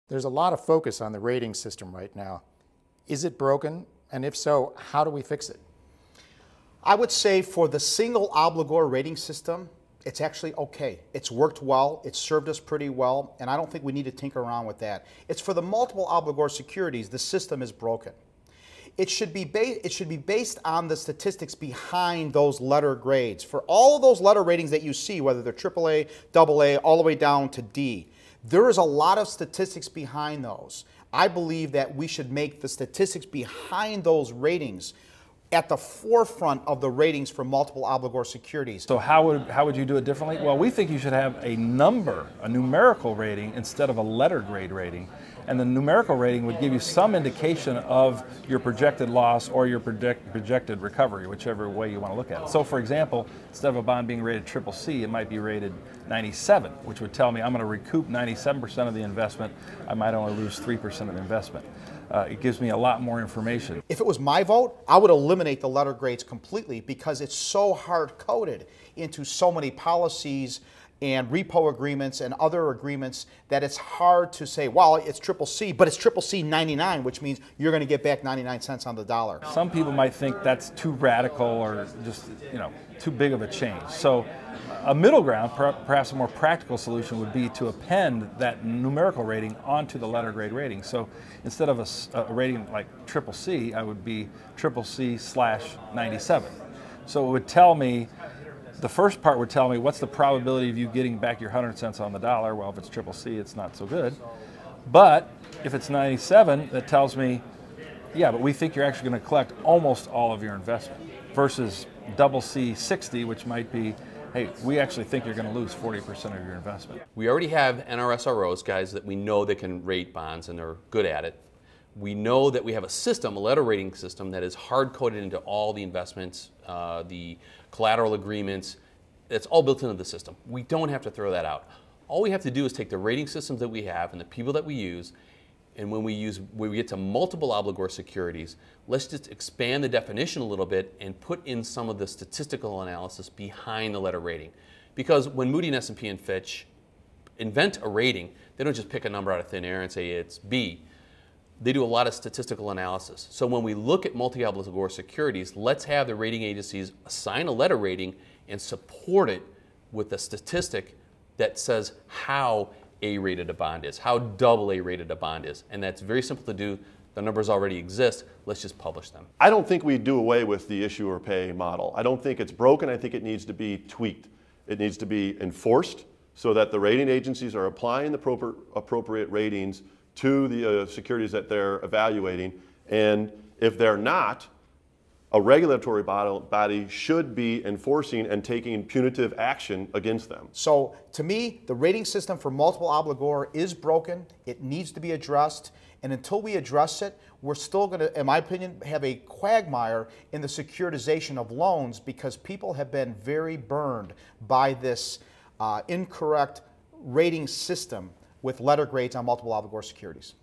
There's a lot of focus on the rating system right now. Is it broken? And if so, how do we fix it? I would say for the single obligor rating system, it's actually okay. It's worked well, it's served us pretty well, and I don't think we need to tinker around with that. It's for the multiple obligor securities, the system is broken. It should be based on the statistics behind those letter grades. For all of those letter ratings that you see, whether they're AAA, AA, all the way down to D, there is a lot of statistics behind those. I believe that we should make the statistics behind those ratings at the forefront of the ratings for multiple obligor securities. So how would you do it differently? Well, we think you should have a number, a numerical rating instead of a letter grade rating. And the numerical rating would give you some indication of your projected loss or your projected recovery, whichever way you want to look at it. So for example, instead of a bond being rated CCC, it might be rated 97, which would tell me I'm going to recoup 97% of the investment. I might only lose 3% of the investment. It gives me a lot more information. If it was my vote, I would eliminate the letter grades completely because it's so hard-coded into so many policies and repo agreements and other agreements that it's hard to say, well, it's CCC, but it's CCC 99, which means you're going to get back 99 cents on the dollar. Some people might think that's too radical or just, too big of a change. So a middle ground, perhaps a more practical solution would be to append that numerical rating onto the letter grade rating. So instead of a rating like CCC, I would be CCC/97. So it would tell me, the first part would tell me what's the probability of you getting back your 100 cents on the dollar. Well, if it's CCC, it's not so good. But if it's 97, that tells me, yeah, but we think you're actually going to collect almost all of your investment, versus CC 60, which might be, hey, we actually think you're going to lose 40% of your investment. We already have NRSROs, guys, that we know that can rate bonds and they're good at it. We know that we have a system, a letter rating system, that is hard-coded into all the investments, the collateral agreements. It's all built into the system. We don't have to throw that out. All we have to do is take the rating systems that we have and the people that we use, and when we get to multiple obligor securities, let's just expand the definition a little bit and put in some of the statistical analysis behind the letter rating. Because when Moody and S&P and Fitch invent a rating, they don't just pick a number out of thin air and say it's B. They do a lot of statistical analysis. So when we look at multi-obligor securities, let's have the rating agencies assign a letter rating and support it with a statistic that says how A-rated a bond is, how AA rated a bond is. And that's very simple to do. The numbers already exist. Let's just publish them. I don't think we do away with the issue or pay model. I don't think it's broken. I think it needs to be tweaked. It needs to be enforced so that the rating agencies are applying the appropriate ratings to the securities that they're evaluating. And if they're not, a regulatory body should be enforcing and taking punitive action against them. So to me, the rating system for multiple obligor is broken. It needs to be addressed. And until we address it, we're still going to, in my opinion, have a quagmire in the securitization of loans because people have been very burned by this incorrect rating system with letter grades on multiple obligor securities.